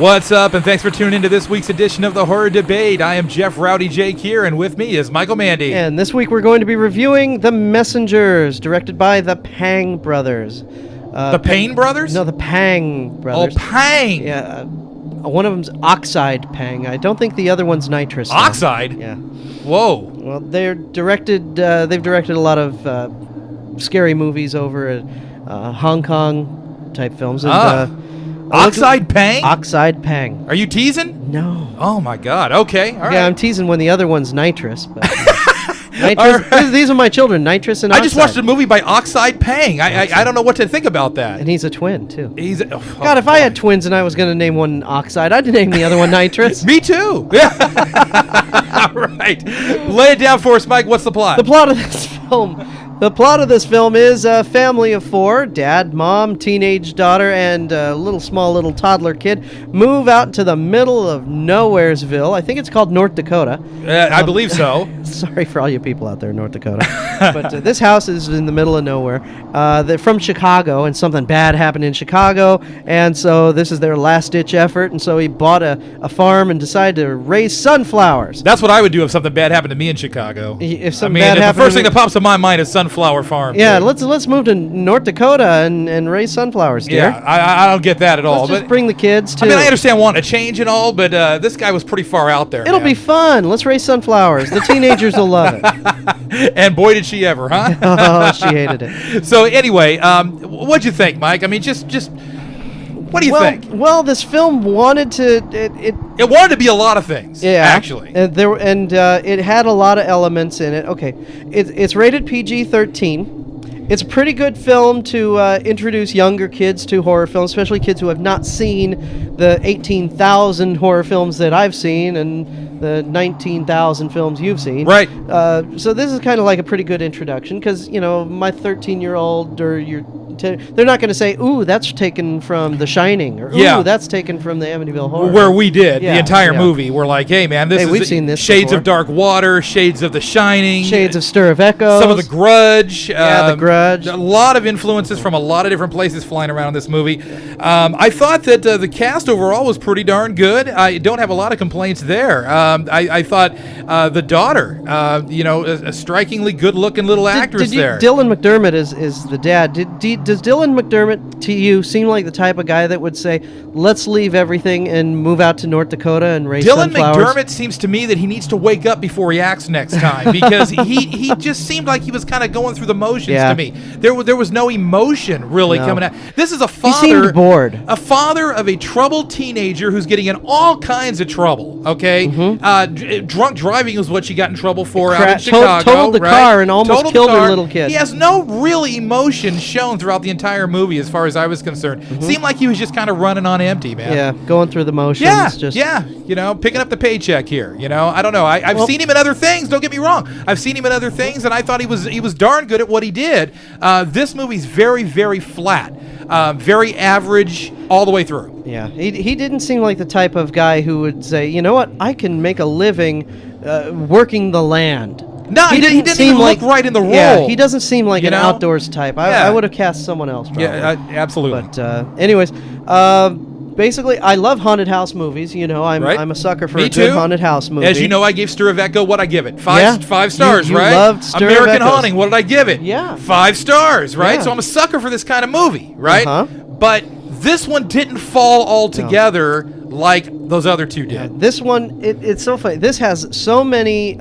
What's up, and thanks for tuning into this week's edition of the Horror Debate. I am Jeff Rowdy Jake here, and with me is Michael Mandy. And this week we're going to be reviewing The Messengers, directed by the Pang brothers. The Payne brothers? No, the Pang brothers. Oh, Pang! Yeah, one of them's Oxide Pang. I don't think the other one's Nitrous. Oxide? Yeah. Whoa. Well, they've directed a lot of scary movies over at Hong Kong type films. And, Oxide Pang? Oxide Pang. Are you teasing? No. Oh my God. Okay. All right. Yeah, I'm teasing when the other one's Nitrous. But, Nitrous. Right. These are my children, Nitrous and Oxide. I just watched a movie by Oxide Pang. I don't know what to think about that. And he's a twin, too. God, if I had twins and I was going to name one Oxide, I'd name the other one Nitrous. Me too. Yeah. All right. Lay it down for us, Mike. What's the plot? The plot of this film is a family of four, dad, mom, teenage daughter, and a little toddler kid, move out to the middle of Nowheresville. I think it's called North Dakota. I believe so. Sorry for all you people out there in North Dakota. But this house is in the middle of nowhere. They're from Chicago, and something bad happened in Chicago, and so this is their last-ditch effort, and so he bought a farm and decided to raise sunflowers. That's what I would do if something bad happened to me in Chicago. If something bad happened, the first thing that pops in my mind is Sunflower Farm. Yeah, let's move to North Dakota and raise sunflowers, dear. Yeah, I don't get that at all. Let's just bring the kids, too. I mean, I understand wanting to change and all, but this guy was pretty far out there. It'll be fun. Let's raise sunflowers. The teenagers will love it. And boy, did she ever, huh? Oh, she hated it. So anyway, what'd you think, Mike? I mean, just what do you think? Well, this film wanted to... It wanted to be a lot of things, actually. And it had a lot of elements in it. Okay, it's rated PG-13. It's a pretty good film to introduce younger kids to horror films, especially kids who have not seen the 18,000 horror films that I've seen and the 19,000 films you've seen. Right. So this is kind of like a pretty good introduction because, my 13-year-old or they're not going to say, ooh, that's taken from The Shining, or ooh, that's taken from the Amityville Horror. Where we did the entire movie. We're like, hey, man, we've seen this Shades before. of Dark Water, Shades of The Shining. Shades of Stir of Echoes. Some of The Grudge. The Grudge. A lot of influences from a lot of different places flying around in this movie. I thought that the cast overall was pretty darn good. I don't have a lot of complaints there. I thought the daughter, a strikingly good-looking little actress there. Dylan McDermott is the dad. Does Dylan McDermott to you seem like the type of guy that would say, let's leave everything and move out to North Dakota and raise sunflowers? Dylan McDermott seems to me that he needs to wake up before he acts next time, because he just seemed like he was kind of going through the motions to me. There was no emotion really coming out. This is a father. He seemed bored. A father of a troubled teenager who's getting in all kinds of trouble. Okay, drunk driving is what she got in trouble for out in Chicago. Totaled the car and almost killed her little kid. He has no real emotion shown throughout the entire movie, as far as I was concerned. Seemed like he was just kind of running on empty, man. Yeah, going through the motions. Picking up the paycheck here. I don't know. I've seen him in other things. Don't get me wrong. I've seen him in other things, and I thought he was darn good at what he did. This movie's very, very flat, very average all the way through. Yeah, he didn't seem like the type of guy who would say, you know what, I can make a living working the land. No, he didn't even look right in the role. Yeah, he doesn't seem like an outdoors type. I would have cast someone else, probably. Yeah, absolutely. But anyways, basically, I love haunted house movies. I'm a sucker for a good haunted house movie. As you know, I gave Stir of Echo, what'd I give it? Five stars, you right? Loved Stir American of Echoes. Haunting, what did I give it? Yeah. 5 stars, right? Yeah. So I'm a sucker for this kind of movie, right? But this one didn't fall all together like those other two did. Yeah, this one, it's so funny. This has so many...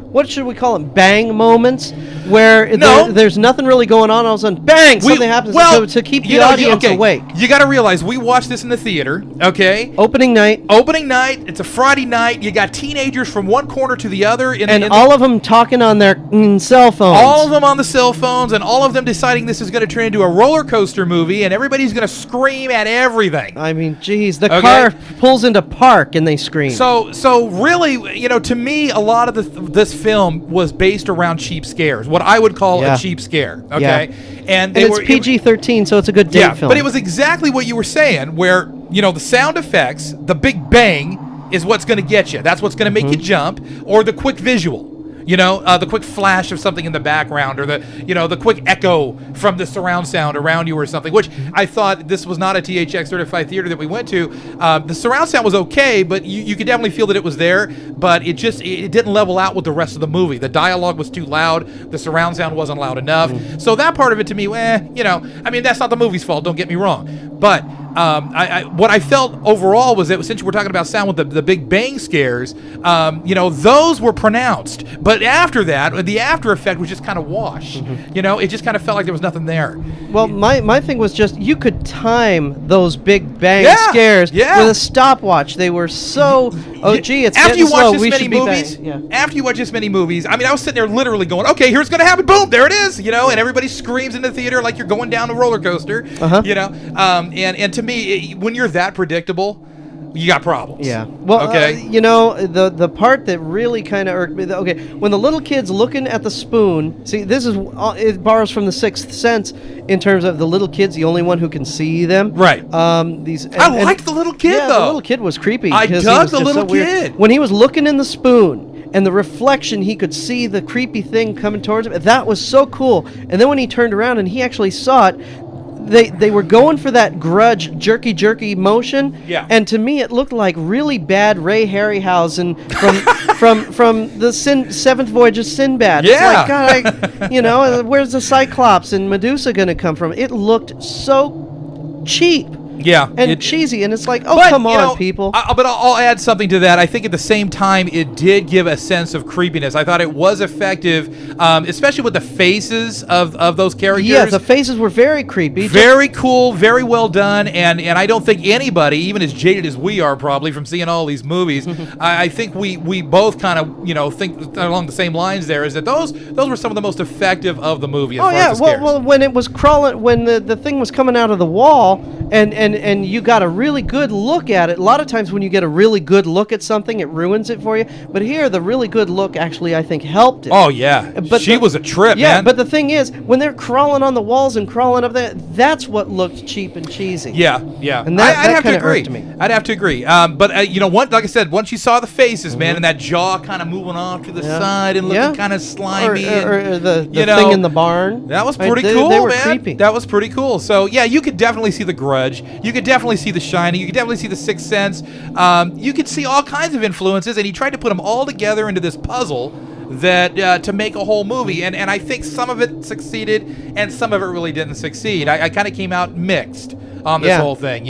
what should we call them? Bang moments, where there's nothing really going on. All of a sudden, bang! Something happens to keep the audience awake. You got to realize we watched this in the theater. Okay. Opening night. It's a Friday night. You got teenagers from one corner to the other, all of them talking on their cell phones. All of them on the cell phones, and all of them deciding this is going to turn into a roller coaster movie, and everybody's going to scream at everything. I mean, geez, the car pulls into park and they scream. So really, to me, a lot of this film was based around cheap scares, what I would call a cheap scare. Okay, and it's PG-13, so it's a good date film. But it was exactly what you were saying, where the sound effects, the big bang, is what's going to get you. That's what's going to make you jump, or the quick visual. the quick flash of something in the background, or the quick echo from the surround sound around you or something, which I thought this was not a THX certified theater that we went to. The surround sound was okay, but you could definitely feel that it was there, but it didn't level out with the rest of the movie. The dialogue was too loud. The surround sound wasn't loud enough. So that part of it to me, that's not the movie's fault, don't get me wrong. But what I felt overall was that since we're talking about sound with the big bang scares, those were pronounced. But after that, the after effect was just kind of wash. It just kind of felt like there was nothing there. Well, my thing was just you could time those big bang scares with a stopwatch. They were so it's after you slow. watch this many movies. After you watch this many movies, I was sitting there literally going, okay, here's gonna happen. Boom, there it is. And everybody screams in the theater like you're going down a roller coaster. And to me, when you're that predictable, you got problems. Yeah. Well, okay. The part that really kind of irked me. Okay, when the little kid's looking at the spoon. See, this is it borrows from The Sixth Sense in terms of the little kid's the only one who can see them. Right. I liked the little kid though. The little kid was creepy. I dug the little kid when he was looking in the spoon. And the reflection, he could see the creepy thing coming towards him. That was so cool. And then when he turned around and he actually saw it, they were going for that grudge, jerky motion. Yeah. And to me, it looked like really bad Ray Harryhausen from the Seventh Voyage of Sinbad. Yeah. It's like, God, where's the Cyclops and Medusa going to come from? It looked so cheap. Yeah, and cheesy, and it's like, come on, people. But I'll add something to that. I think at the same time, it did give a sense of creepiness. I thought it was effective, especially with the faces of those characters. Yeah, the faces were very creepy. Very cool, very well done, and I don't think anybody, even as jaded as we are probably from seeing all these movies, I think we both kind of, think along the same lines there, is that those were some of the most effective of the movie as far as the scares. Well, when it was crawling, when the thing was coming out of the wall, and you got a really good look at it. A lot of times when you get a really good look at something, it ruins it for you. But here, the really good look actually, I think, helped it. Oh, yeah. But she was a trip, man. Yeah, but the thing is, when they're crawling on the walls and crawling up there, that's what looked cheap and cheesy. Yeah. And that kind of irked me. I'd have to agree. But, like I said, once you saw the faces, man, and that jaw kind of moving off to the side and looking kind of slimy. Or the thing in the barn. That was pretty cool, they were man. Creepy. That was pretty cool. So, yeah, you could definitely see The Grudge. You could definitely see The Shining. You could definitely see The Sixth Sense. You could see all kinds of influences, and he tried to put them all together into this puzzle that to make a whole movie. And I think some of it succeeded, and some of it really didn't succeed. I kind of came out mixed on this whole thing,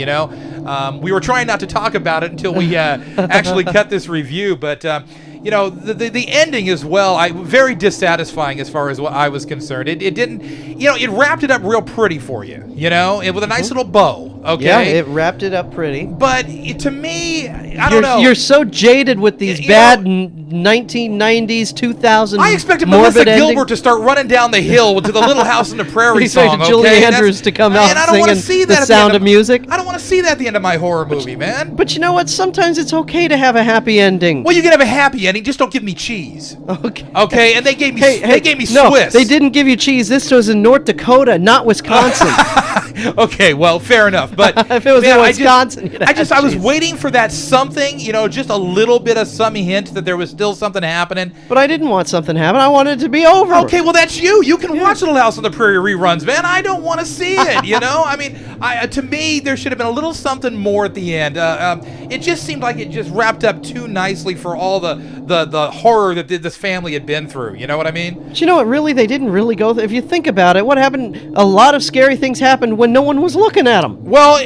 We were trying not to talk about it until we actually cut this review, but... the ending as well, very dissatisfying as far as what I was concerned. It didn't, it wrapped it up real pretty for you, with a nice little bow. Okay. Yeah, it wrapped it up pretty. But to me, I don't know. You're so jaded with these bad 1990s, 2000s. I expected Melissa Gilbert to start running down the hill to the Little House on the Prairie song. Julie Andrews to come out singing The Sound of Music. I don't want to see that at the end of my horror movie, man. But you know what? Sometimes it's okay to have a happy ending. Well, you can have a happy ending. Just don't give me cheese. Okay. And they gave me no, Swiss. They didn't give you cheese. This was in North Dakota, not Wisconsin. Okay, well, fair enough. But if it was in Wisconsin, I was waiting for that something, just a little bit of some hint that there was still something happening. But I didn't want something to happen. I wanted it to be over. Okay, well, that's you. You can watch Little House on the Prairie reruns, man. I don't want to see it. To me, there should have been a little something more at the end. It just seemed like it just wrapped up too nicely for all the horror that this family had been through. You know what I mean? But you know what? Really, they didn't really go. If you think about it, what happened? A lot of scary things happened when no one was looking at them. Well,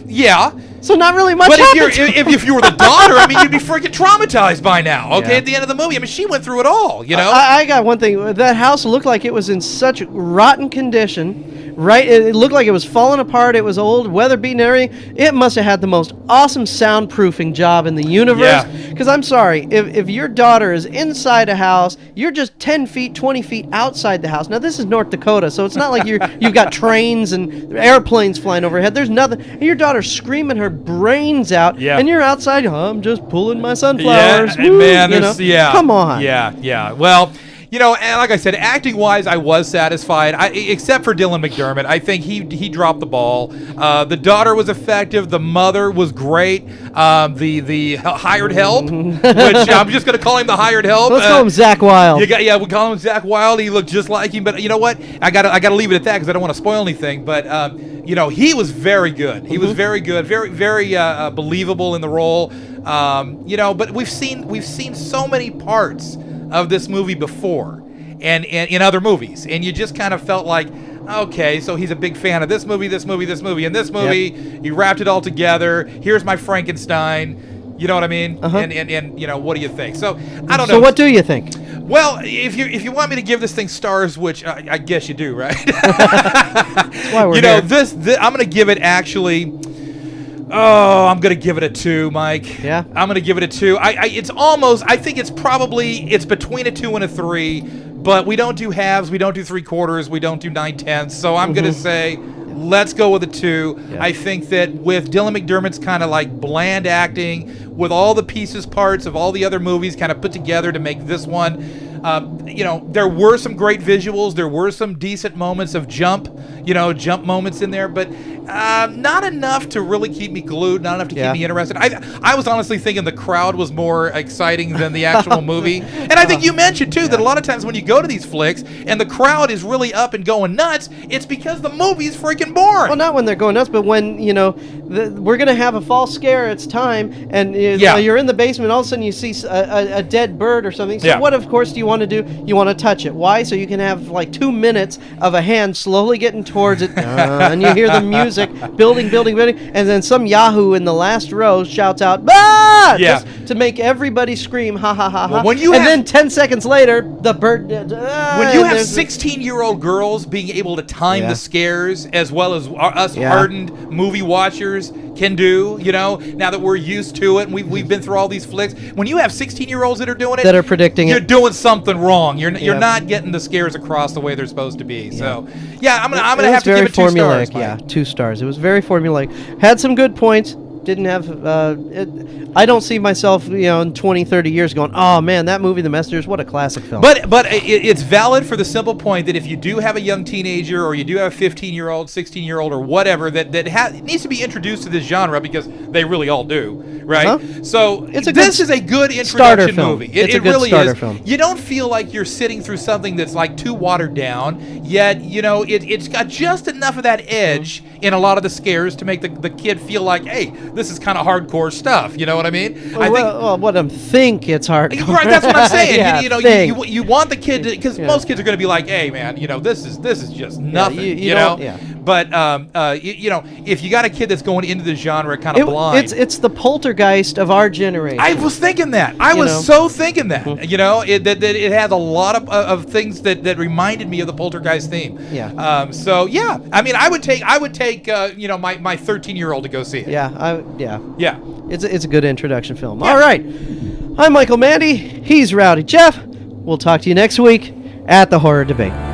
yeah. So not really much. But if you were the daughter, you'd be freaking traumatized by now. Okay, at the end of the movie, she went through it all. I got one thing. That house looked like it was in such rotten condition. Right, it looked like it was falling apart. It was old, weather beaten area. It must have had the most awesome soundproofing job in the universe. Because I'm sorry, if your daughter is inside a house, you're just 10 feet, 20 feet outside the house. Now this is North Dakota, so it's not like you've got trains and airplanes flying overhead. There's nothing. And your daughter's screaming her brains out, and you're outside. I'm just pulling my sunflowers. Yeah, Woo, man. Come on. Yeah. Well. You know, and like I said, acting-wise, I was satisfied, except for Dylan McDermott. I think he dropped the ball. The daughter was effective. The mother was great. The hired help, which I'm just going to call him the hired help. Let's call him Zach Wilde. We call him Zach Wilde. He looked just like him. But you know what? I gotta leave it at that because I don't want to spoil anything. But you know, he was very good. He was very good, very believable in the role. You know, but we've seen so many parts of this movie before, and in other movies, and you just kind of felt like, okay, so he's a big fan of this movie, and this movie. You wrapped it all together. Here's my Frankenstein. You know what I mean? And you know, what do you think? So I don't know. So what do you think? Well, if you want me to give this thing stars, which I guess you do, right? That's why we're here. this I'm going to give it actually. Oh, I'm gonna give it a 2, Mike. Yeah, I'm gonna give it a 2. It's almost. I think it's between a 2 and a 3. But we don't do halves. We don't do 3/4. We don't do 9/10. So I'm gonna say, let's go with a 2. Yeah. I think that with Dylan McDermott's kind of like bland acting, with all the parts of all the other movies kind of put together to make this one. You know, there were some great visuals. There were some decent moments of jump moments in there, but not enough to really keep me glued, not enough to keep me interested. I was honestly thinking the crowd was more exciting than the actual movie. And I think you mentioned, too, that a lot of times when you go to these flicks and the crowd is really up and going nuts, it's because the movie's freaking boring. Well, not when they're going nuts, but when, you know, we're going to have a false scare, it's time, and you're in the basement, all of a sudden you see a dead bird or something. So what, of course, do you want to do? You want to touch it. Why? So you can have like 2 minutes of a hand slowly getting towards it, and you hear the music building, and then some yahoo in the last row shouts out, "Ah!" just to make everybody scream, ha ha ha ha. Then 10 seconds later, the bird. When you have 16-year-old girls being able to time the scares as well as us hardened movie watchers can do, you know, now that we're used to it and we've been through all these flicks. When you have 16-year-olds that are doing it, that are predicting you're doing something wrong. You're not getting the scares across the way they're supposed to be. So I'm gonna have to give it 2 stars. Yeah, 2 stars. It was very formulaic. Had some good points. Didn't have. I don't see myself, you know, in 20, 30 years going, oh man, that movie, The Messengers, what a classic film. But it's valid for the simple point that if you do have a young teenager or you do have a 15-year-old, 16-year-old, or whatever that needs to be introduced to this genre, because they really all do, right? So this is a good introduction movie. It really is. Film. You don't feel like you're sitting through something that's like too watered down, yet you know it's got just enough of that edge in a lot of the scares to make the kid feel like, hey, this is kind of hardcore stuff. You know what I mean? Well, what I think it's hardcore. Right, that's what I'm saying. You want the kid to, because most kids are going to be like, hey, man, you know, this is just nothing. You know. But you know, if you got a kid that's going into the genre kind of blind, it's the Poltergeist of our generation. I was thinking that. I was so thinking that. You know, that it has a lot of things that reminded me of the Poltergeist theme. Yeah. So yeah, I mean, I would take you know, my 13-year-old to go see it. Yeah. It's a good introduction film. All right. I'm Michael Mandy. He's Rowdy Jeff. We'll talk to you next week at the Horror Debate.